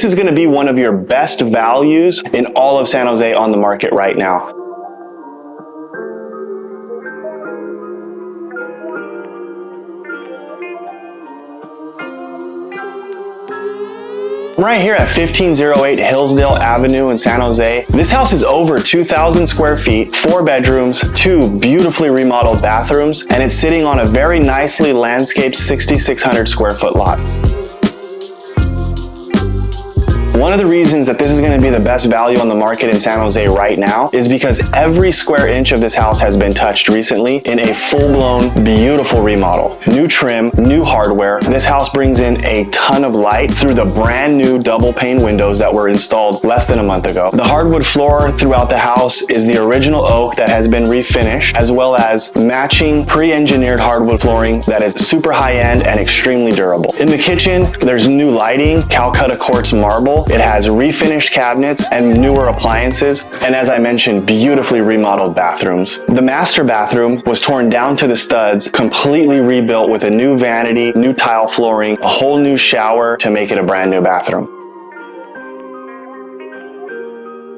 this is going to be one of your best values in all of San Jose on the market right now. Right here at 1508 Hillsdale Avenue in San Jose, this house is over 2,000 square feet, 4 bedrooms, 2 beautifully remodeled bathrooms, and it's sitting on a very nicely landscaped 6,600 square foot lot. One of the reasons that this is going to be the best value on the market in San Jose right now is because every square inch of this house has been touched recently in a full-blown, beautiful remodel. New trim, new hardware. This house brings in a ton of light through the brand new double pane windows that were installed less than a month ago. The hardwood floor throughout the house is the original oak that has been refinished, as well as matching pre-engineered hardwood flooring that is super high-end and extremely durable. In the kitchen, there's new lighting, Calcutta quartz marble. It has refinished cabinets and newer appliances, and as I mentioned, beautifully remodeled bathrooms. The master bathroom was torn down to the studs, completely rebuilt with a new vanity, new tile flooring, a whole new shower to make it a brand new bathroom.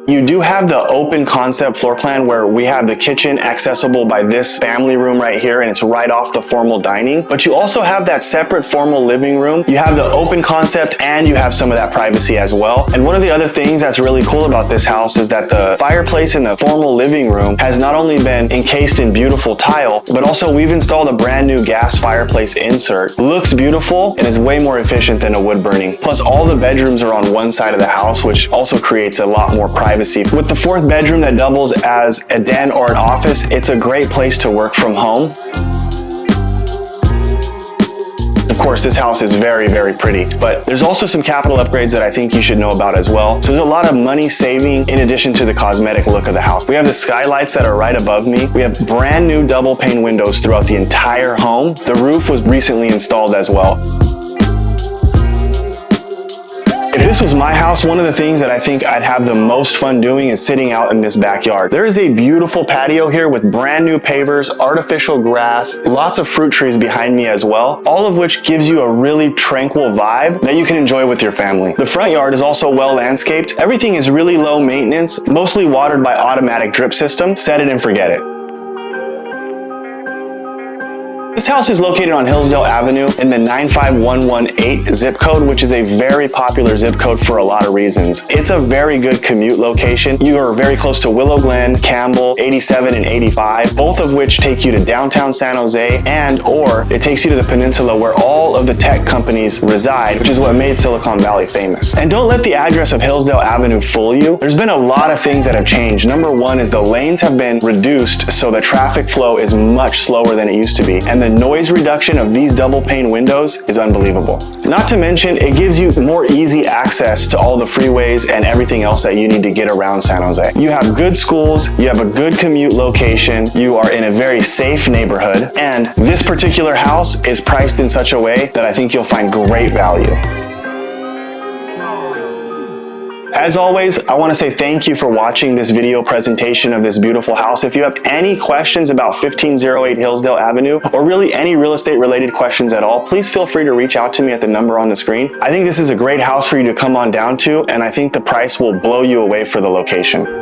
You do have the open concept floor plan where we have the kitchen accessible by this family room right here, and it's right off the formal dining, but you also have that separate formal living room. You have the open concept and you have some of that privacy as well. And one of the other things that's really cool about this house is that the fireplace in the formal living room has not only been encased in beautiful tile, but also we've installed a brand new gas fireplace insert. Looks beautiful and is way more efficient than a wood burning. Plus all the bedrooms are on one side of the house, which also creates a lot more privacy. With the 4th bedroom that doubles as a den or an office, it's a great place to work from home. Of course, this house is very, very pretty, but there's also some capital upgrades that I think you should know about as well. So there's a lot of money saving in addition to the cosmetic look of the house. We have the skylights that are right above me. We have brand new double pane windows throughout the entire home. The roof was recently installed as well. If this was my house, one of the things that I think I'd have the most fun doing is sitting out in this backyard. There is a beautiful patio here with brand new pavers, artificial grass, lots of fruit trees behind me as well, all of which gives you a really tranquil vibe that you can enjoy with your family. The front yard is also well landscaped. Everything is really low maintenance, mostly watered by automatic drip system. Set it and forget it. This house is located on Hillsdale Avenue in the 95118 zip code, which is a very popular zip code for a lot of reasons. It's a very good commute location. You are very close to Willow Glen, Campbell, 87 and 85, both of which take you to downtown San Jose or it takes you to the peninsula where all of the tech companies reside, which is what made Silicon Valley famous. And don't let the address of Hillsdale Avenue fool you. There's been a lot of things that have changed. Number one is the lanes have been reduced, so the traffic flow is much slower than it used to be. And the noise reduction of these double pane windows is unbelievable. Not to mention, it gives you more easy access to all the freeways and everything else that you need to get around San Jose. You have good schools, you have a good commute location, you are in a very safe neighborhood, and this particular house is priced in such a way that I think you'll find great value. As always, I want to say thank you for watching this video presentation of this beautiful house. If you have any questions about 1508 Hillsdale Avenue, or really any real estate related questions at all, please feel free to reach out to me at the number on the screen. I think this is a great house for you to come on down to, and I think the price will blow you away for the location.